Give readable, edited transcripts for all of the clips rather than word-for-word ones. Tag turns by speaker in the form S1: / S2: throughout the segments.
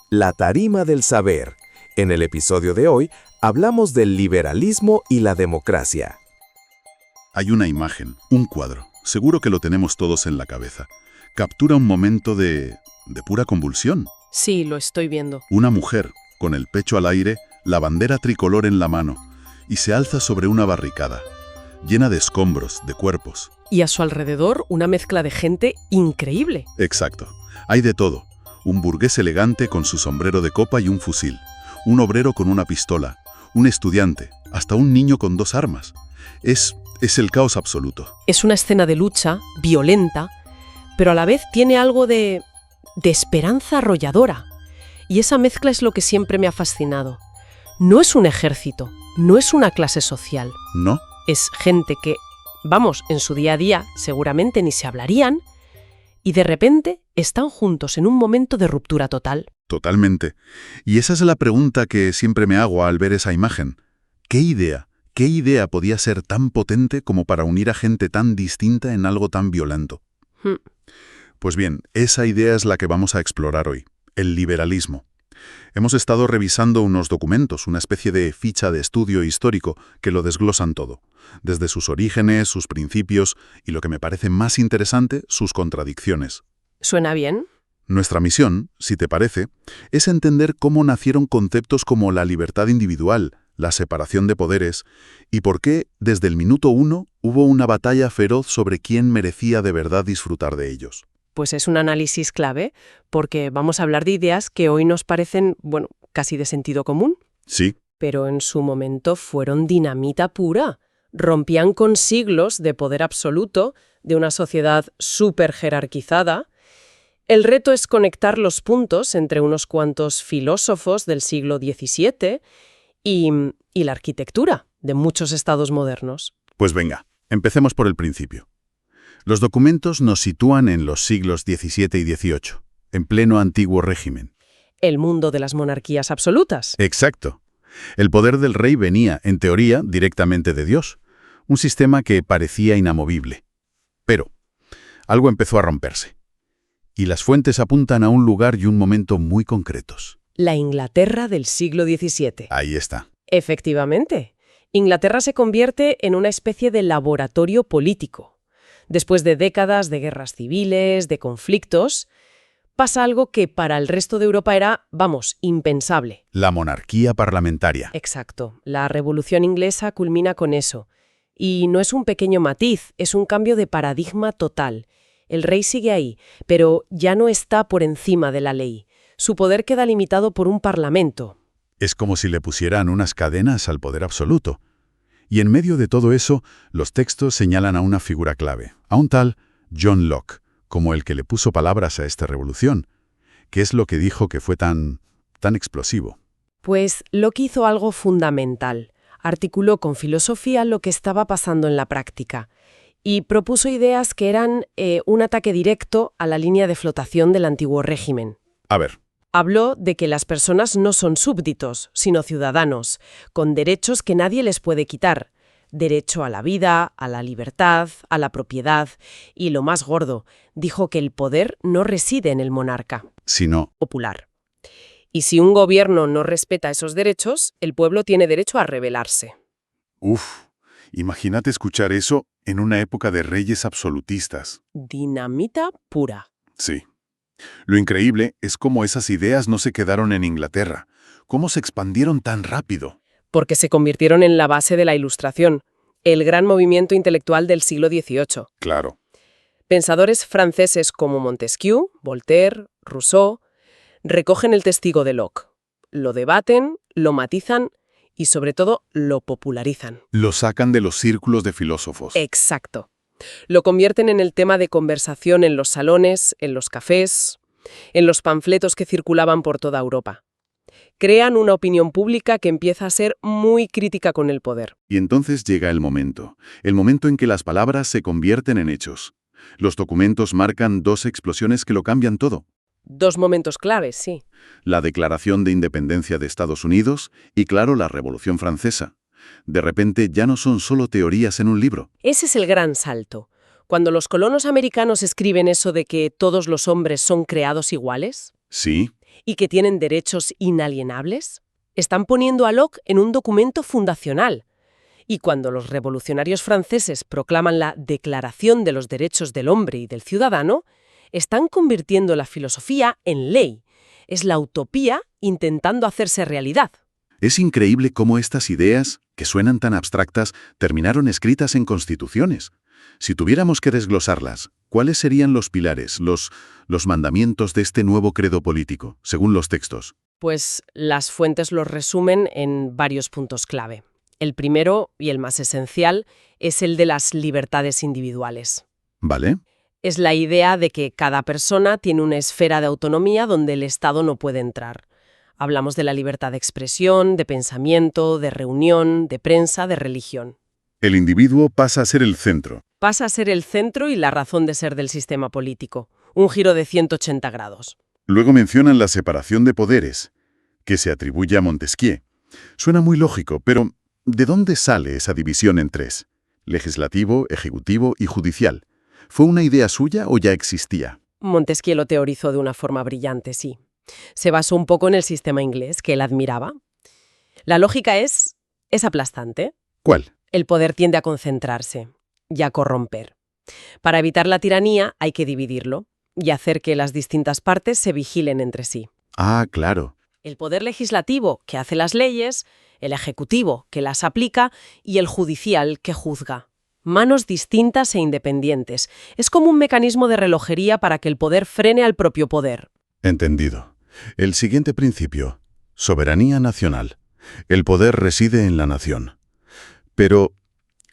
S1: La tarima del saber. En el episodio de hoy hablamos del liberalismo y la democracia.
S2: Hay una imagen, un cuadro, seguro que lo tenemos todos en la cabeza. Captura un momento de pura convulsión.
S3: Sí, lo estoy viendo.
S2: Una mujer, con el pecho al aire, la bandera tricolor en la mano, y se alza sobre una barricada, llena de escombros, de cuerpos.
S3: Y a su alrededor una mezcla de gente increíble.
S2: Exacto. Hay de todo. Un burgués elegante con su sombrero de copa y un fusil. Un obrero con una pistola. Un estudiante. Hasta un niño con 2 armas. Es el caos absoluto.
S3: Es una escena de lucha, violenta, pero a la vez tiene algo de esperanza arrolladora. Y esa mezcla es lo que siempre me ha fascinado. No es un ejército, no es una clase social.
S2: ¿No?
S3: Es gente que, vamos, en su día a día seguramente ni se hablarían, y de repente están juntos en un momento de ruptura total.
S2: Totalmente. Y esa es la pregunta que siempre me hago al ver esa imagen. ¿Qué idea podía ser tan potente como para unir a gente tan distinta en algo tan violento? Pues bien, esa idea es la que vamos a explorar hoy, el liberalismo. Hemos estado revisando unos documentos, una especie de ficha de estudio histórico que lo desglosan todo, desde sus orígenes, sus principios y, lo que me parece más interesante, sus contradicciones.
S3: ¿Suena bien?
S2: Nuestra misión, si te parece, es entender cómo nacieron conceptos como la libertad individual, la separación de poderes, y por qué, desde el minuto 1, hubo una batalla feroz sobre quién merecía de verdad disfrutar de ellos.
S3: Pues es un análisis clave, porque vamos a hablar de ideas que hoy nos parecen, bueno, casi de sentido común.
S2: Sí.
S3: Pero en su momento fueron dinamita pura. Rompían con siglos de poder absoluto, de una sociedad súper jerarquizada. El reto es conectar los puntos entre unos cuantos filósofos del siglo XVII y la arquitectura de muchos estados modernos.
S2: Pues venga, empecemos por el principio. Los documentos nos sitúan en los siglos XVII y XVIII, en pleno antiguo régimen.
S3: El mundo de las monarquías absolutas.
S2: Exacto. El poder del rey venía, en teoría, directamente de Dios, un sistema que parecía inamovible. Pero algo empezó a romperse. Y las fuentes apuntan a un lugar y un momento muy concretos.
S3: La Inglaterra del siglo XVII.
S2: Ahí está.
S3: Efectivamente. Inglaterra se convierte en una especie de laboratorio político. Después de décadas de guerras civiles, de conflictos, pasa algo que para el resto de Europa era, vamos, impensable.
S2: La monarquía parlamentaria.
S3: Exacto. La Revolución Inglesa culmina con eso. Y no es un pequeño matiz, es un cambio de paradigma total. El rey sigue ahí, pero ya no está por encima de la ley. Su poder queda limitado por un parlamento.
S2: Es como si le pusieran unas cadenas al poder absoluto. Y en medio de todo eso, los textos señalan a una figura clave, a un tal John Locke, como el que le puso palabras a esta revolución. ¿Qué es lo que dijo que fue tan explosivo?
S3: Pues Locke hizo algo fundamental. Articuló con filosofía lo que estaba pasando en la práctica y propuso ideas que eran un ataque directo a la línea de flotación del antiguo régimen.
S2: A ver.
S3: Habló de que las personas no son súbditos, sino ciudadanos, con derechos que nadie les puede quitar. Derecho a la vida, a la libertad, a la propiedad y, lo más gordo, dijo que el poder no reside en el monarca,
S2: sino
S3: popular. Y si un gobierno no respeta esos derechos, el pueblo tiene derecho a rebelarse.
S2: Imagínate escuchar eso en una época de reyes absolutistas.
S3: Dinamita pura.
S2: Sí. Lo increíble es cómo esas ideas no se quedaron en Inglaterra, cómo se expandieron tan rápido.
S3: Porque se convirtieron en la base de la Ilustración, el gran movimiento intelectual del siglo XVIII.
S2: Claro.
S3: Pensadores franceses como Montesquieu, Voltaire, Rousseau, recogen el testigo de Locke. Lo debaten, lo matizan y, sobre todo, lo popularizan.
S2: Lo sacan de los círculos de filósofos.
S3: Exacto. Lo convierten en el tema de conversación en los salones, en los cafés, en los panfletos que circulaban por toda Europa. Crean una opinión pública que empieza a ser muy crítica con el poder.
S2: Y entonces llega el momento en que las palabras se convierten en hechos. Los documentos marcan 2 explosiones que lo cambian todo.
S3: 2 momentos claves, sí.
S2: La Declaración de Independencia de Estados Unidos y, claro, la Revolución Francesa. De repente ya no son solo teorías en un libro.
S3: Ese es el gran salto. Cuando los colonos americanos escriben eso de que todos los hombres son creados iguales,
S2: Sí.
S3: y que tienen derechos inalienables, están poniendo a Locke en un documento fundacional. Y cuando los revolucionarios franceses proclaman la Declaración de los Derechos del Hombre y del Ciudadano, están convirtiendo la filosofía en ley. Es la utopía intentando hacerse realidad.
S2: Es increíble cómo estas ideas, que suenan tan abstractas, terminaron escritas en constituciones. Si tuviéramos que desglosarlas, ¿cuáles serían los pilares, los mandamientos de este nuevo credo político, según los textos?
S3: Pues las fuentes los resumen en varios puntos clave. El primero, y el más esencial, es el de las libertades individuales.
S2: ¿Vale?
S3: Es la idea de que cada persona tiene una esfera de autonomía donde el Estado no puede entrar. Hablamos de la libertad de expresión, de pensamiento, de reunión, de prensa, de religión.
S2: El individuo pasa a ser el centro.
S3: Pasa a ser el centro y la razón de ser del sistema político. Un giro de 180 grados.
S2: Luego mencionan la separación de poderes, que se atribuye a Montesquieu. Suena muy lógico, pero ¿de dónde sale esa división en tres? Legislativo, ejecutivo y judicial. ¿Fue una idea suya o ya existía?
S3: Montesquieu lo teorizó de una forma brillante, sí. Se basó un poco en el sistema inglés, que él admiraba. La lógica es aplastante.
S2: ¿Cuál?
S3: El poder tiende a concentrarse y a corromper. Para evitar la tiranía hay que dividirlo y hacer que las distintas partes se vigilen entre sí.
S2: Ah, claro.
S3: El poder legislativo, que hace las leyes, el ejecutivo, que las aplica, y el judicial, que juzga. Manos distintas e independientes. Es como un mecanismo de relojería para que el poder frene al propio poder.
S2: Entendido. El siguiente principio. Soberanía nacional. El poder reside en la nación. Pero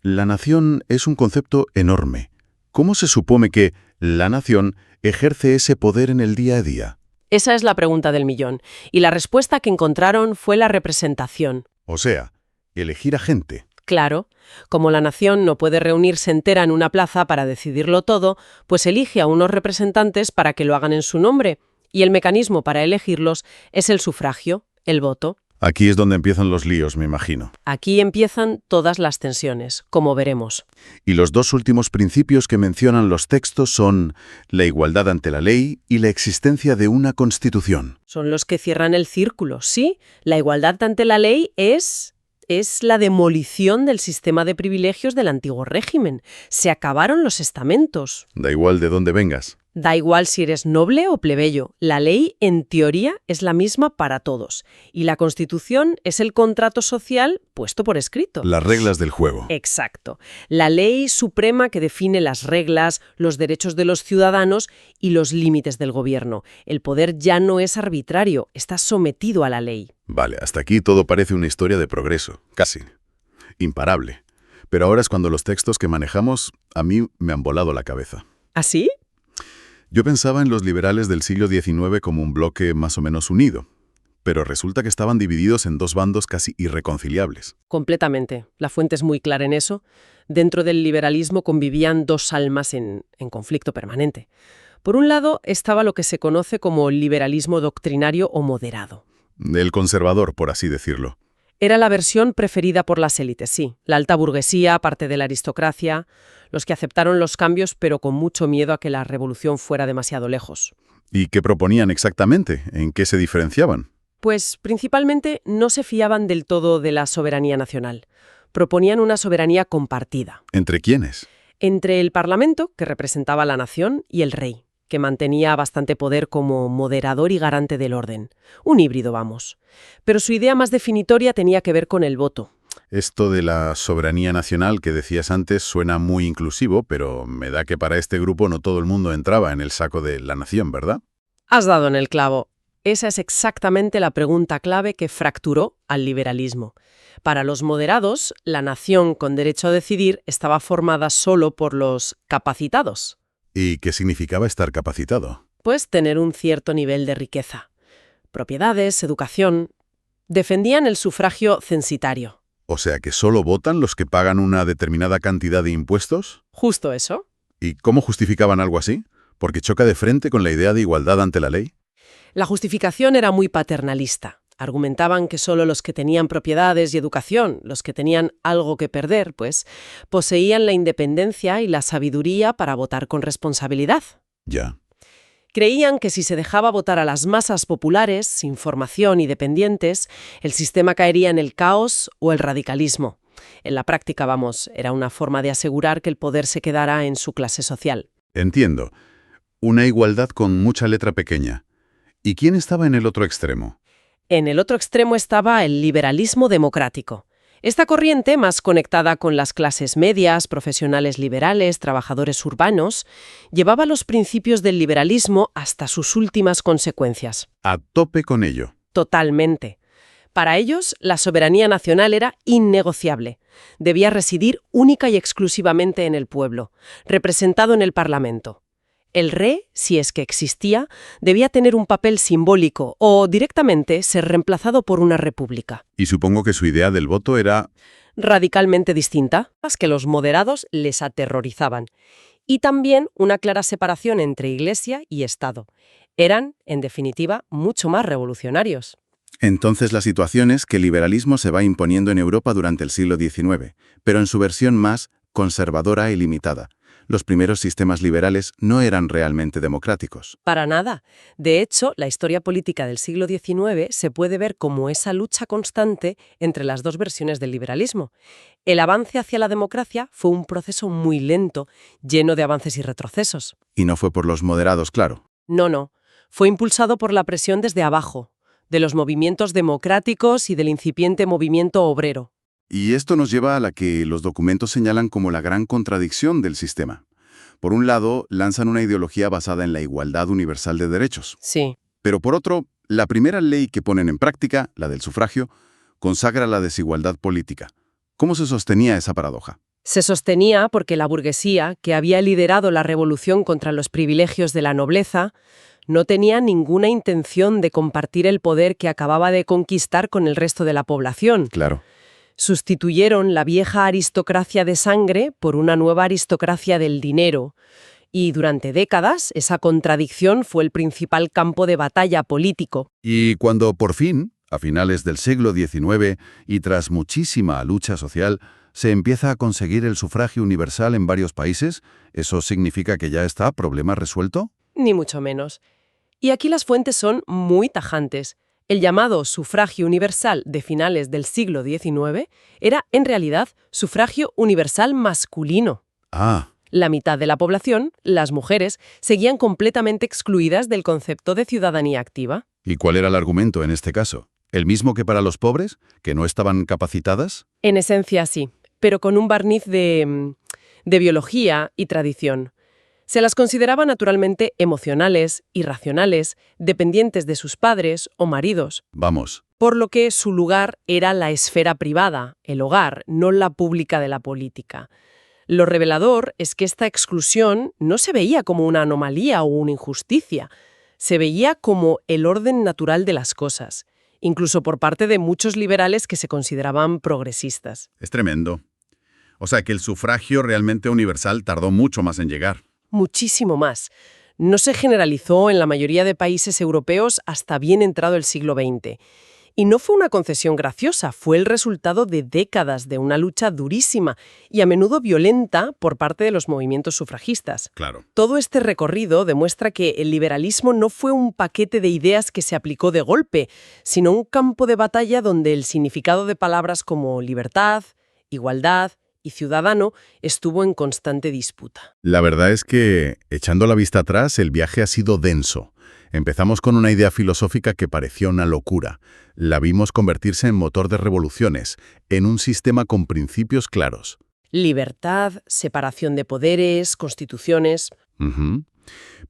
S2: la nación es un concepto enorme. ¿Cómo se supone que la nación ejerce ese poder en el día a día?
S3: Esa es la pregunta del millón. Y la respuesta que encontraron fue la representación.
S2: O sea, elegir a gente.
S3: Claro, como la nación no puede reunirse entera en una plaza para decidirlo todo, pues elige a unos representantes para que lo hagan en su nombre. Y el mecanismo para elegirlos es el sufragio, el voto.
S2: Aquí es donde empiezan los líos, me imagino.
S3: Aquí empiezan todas las tensiones, como veremos.
S2: Y los dos últimos principios que mencionan los textos son la igualdad ante la ley y la existencia de una constitución.
S3: Son los que cierran el círculo, ¿sí? La igualdad ante la ley es la demolición del sistema de privilegios del antiguo régimen. Se acabaron los estamentos.
S2: Da igual de dónde vengas.
S3: Da igual si eres noble o plebeyo. La ley, en teoría, es la misma para todos. Y la Constitución es el contrato social puesto por escrito.
S2: Las reglas del juego.
S3: Exacto. La ley suprema que define las reglas, los derechos de los ciudadanos y los límites del gobierno. El poder ya no es arbitrario, está sometido a la ley.
S2: Vale, hasta aquí todo parece una historia de progreso, casi. Imparable. Pero ahora es cuando los textos que manejamos a mí me han volado la cabeza.
S3: ¿Así?
S2: Yo pensaba en los liberales del siglo XIX como un bloque más o menos unido, pero resulta que estaban divididos en dos bandos casi irreconciliables.
S3: Completamente. La fuente es muy clara en eso. Dentro del liberalismo convivían dos almas en conflicto permanente. Por un lado estaba lo que se conoce como liberalismo doctrinario o moderado.
S2: El conservador, por así decirlo.
S3: Era la versión preferida por las élites, sí. La alta burguesía, parte de la aristocracia, los que aceptaron los cambios pero con mucho miedo a que la revolución fuera demasiado lejos.
S2: ¿Y qué proponían exactamente? ¿En qué se diferenciaban?
S3: Pues principalmente no se fiaban del todo de la soberanía nacional. Proponían una soberanía compartida.
S2: ¿Entre quiénes?
S3: Entre el Parlamento, que representaba a la nación, y el rey, que mantenía bastante poder como moderador y garante del orden. Un híbrido, vamos. Pero su idea más definitoria tenía que ver con el voto.
S2: Esto de la soberanía nacional que decías antes suena muy inclusivo, pero me da que para este grupo no todo el mundo entraba en el saco de la nación, ¿verdad?
S3: Has dado en el clavo. Esa es exactamente la pregunta clave que fracturó al liberalismo. Para los moderados, la nación con derecho a decidir estaba formada solo por los capacitados.
S2: ¿Y qué significaba estar capacitado?
S3: Pues tener un cierto nivel de riqueza. Propiedades, educación. Defendían el sufragio censitario.
S2: O sea que solo votan los que pagan una determinada cantidad de impuestos.
S3: Justo eso.
S2: ¿Y cómo justificaban algo así? ¿Porque choca de frente con la idea de igualdad ante la ley?
S3: La justificación era muy paternalista. Argumentaban que solo los que tenían propiedades y educación, los que tenían algo que perder, pues, poseían la independencia y la sabiduría para votar con responsabilidad.
S2: Ya.
S3: Creían que si se dejaba votar a las masas populares, sin formación y dependientes, el sistema caería en el caos o el radicalismo. En la práctica, era una forma de asegurar que el poder se quedara en su clase social.
S2: Entiendo. Una igualdad con mucha letra pequeña. ¿Y quién estaba en el otro extremo?
S3: En el otro extremo estaba el liberalismo democrático. Esta corriente, más conectada con las clases medias, profesionales liberales, trabajadores urbanos, llevaba los principios del liberalismo hasta sus últimas consecuencias.
S2: A tope con ello.
S3: Totalmente. Para ellos, la soberanía nacional era innegociable. Debía residir única y exclusivamente en el pueblo, representado en el Parlamento. El rey, si es que existía, debía tener un papel simbólico o, directamente, ser reemplazado por una república.
S2: Y supongo que su idea del voto era...
S3: Radicalmente distinta, más que los moderados les aterrorizaban. Y también una clara separación entre Iglesia y Estado. Eran, en definitiva, mucho más revolucionarios.
S2: Entonces la situación es que el liberalismo se va imponiendo en Europa durante el siglo XIX, pero en su versión más conservadora y limitada. Los primeros sistemas liberales no eran realmente democráticos.
S3: Para nada. De hecho, la historia política del siglo XIX se puede ver como esa lucha constante entre las dos versiones del liberalismo. El avance hacia la democracia fue un proceso muy lento, lleno de avances y retrocesos.
S2: Y no fue por los moderados, claro.
S3: No. Fue impulsado por la presión desde abajo, de los movimientos democráticos y del incipiente movimiento obrero.
S2: Y esto nos lleva a la que los documentos señalan como la gran contradicción del sistema. Por un lado, lanzan una ideología basada en la igualdad universal de derechos.
S3: Sí.
S2: Pero por otro, la primera ley que ponen en práctica, la del sufragio, consagra la desigualdad política. ¿Cómo se sostenía esa paradoja?
S3: Se sostenía porque la burguesía, que había liderado la revolución contra los privilegios de la nobleza, no tenía ninguna intención de compartir el poder que acababa de conquistar con el resto de la población.
S2: Claro.
S3: Sustituyeron la vieja aristocracia de sangre por una nueva aristocracia del dinero. Y durante décadas, esa contradicción fue el principal campo de batalla político.
S2: Y cuando por fin, a finales del siglo XIX y tras muchísima lucha social, se empieza a conseguir el sufragio universal en varios países, ¿eso significa que ya está problema resuelto?
S3: Ni mucho menos. Y aquí las fuentes son muy tajantes. El llamado sufragio universal de finales del siglo XIX era, en realidad, sufragio universal masculino. La mitad de la población, las mujeres, seguían completamente excluidas del concepto de ciudadanía activa.
S2: ¿Y cuál era el argumento en este caso? ¿El mismo que para los pobres, que no estaban capacitadas?
S3: En esencia, sí, pero con un barniz de biología y tradición. Se las consideraba naturalmente emocionales, irracionales, dependientes de sus padres o maridos.
S2: Vamos.
S3: Por lo que su lugar era la esfera privada, el hogar, no la pública de la política. Lo revelador es que esta exclusión no se veía como una anomalía o una injusticia, se veía como el orden natural de las cosas, incluso por parte de muchos liberales que se consideraban progresistas.
S2: Es tremendo. O sea que el sufragio realmente universal tardó mucho más en llegar.
S3: Muchísimo más. No se generalizó en la mayoría de países europeos hasta bien entrado el siglo XX. Y no fue una concesión graciosa, fue el resultado de décadas de una lucha durísima y a menudo violenta por parte de los movimientos sufragistas.
S2: Claro.
S3: Todo este recorrido demuestra que el liberalismo no fue un paquete de ideas que se aplicó de golpe, sino un campo de batalla donde el significado de palabras como libertad, igualdad y ciudadano estuvo en constante disputa.
S2: La verdad es que, echando la vista atrás, el viaje ha sido denso. Empezamos con una idea filosófica que parecía una locura. La vimos convertirse en motor de revoluciones, en un sistema con principios claros.
S3: Libertad, separación de poderes, constituciones.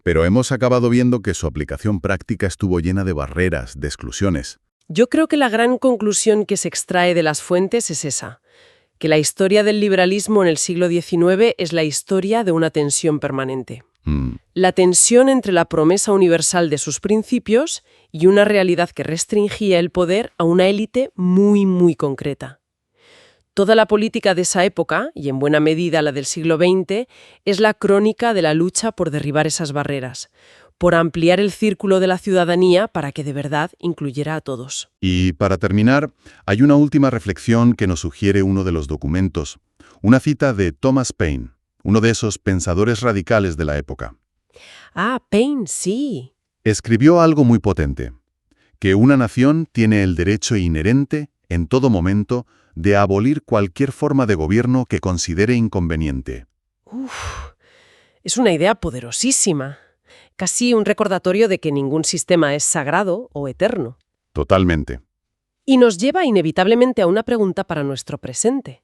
S2: Pero hemos acabado viendo que su aplicación práctica estuvo llena de barreras, de exclusiones.
S3: Yo creo que la gran conclusión que se extrae de las fuentes es esa, que la historia del liberalismo en el siglo XIX es la historia de una tensión permanente. La tensión entre la promesa universal de sus principios y una realidad que restringía el poder a una élite muy, muy concreta. Toda la política de esa época, y en buena medida la del siglo XX, es la crónica de la lucha por derribar esas barreras, por ampliar el círculo de la ciudadanía para que de verdad incluyera a todos.
S2: Y para terminar, hay una última reflexión que nos sugiere uno de los documentos, una cita de Thomas Paine, uno de esos pensadores radicales de la época.
S3: Ah, Paine, sí.
S2: Escribió algo muy potente, que una nación tiene el derecho inherente, en todo momento, de abolir cualquier forma de gobierno que considere inconveniente.
S3: Es una idea poderosísima. Casi un recordatorio de que ningún sistema es sagrado o eterno.
S2: Totalmente.
S3: Y nos lleva inevitablemente a una pregunta para nuestro presente.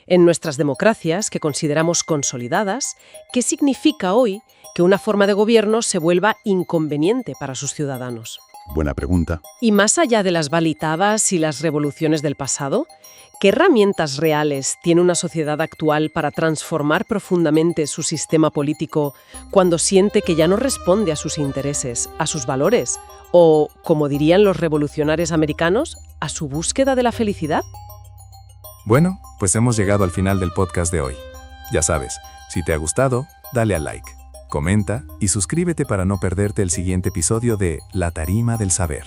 S3: En nuestras democracias, que consideramos consolidadas, ¿qué significa hoy que una forma de gobierno se vuelva inconveniente para sus ciudadanos?
S2: Buena pregunta.
S3: Y más allá de las valitadas y las revoluciones del pasado, ¿qué herramientas reales tiene una sociedad actual para transformar profundamente su sistema político cuando siente que ya no responde a sus intereses, a sus valores, o, como dirían los revolucionarios americanos, a su búsqueda de la felicidad?
S1: Bueno, pues hemos llegado al final del podcast de hoy. Ya sabes, si te ha gustado, dale a like, comenta y suscríbete para no perderte el siguiente episodio de La Tarima del Saber.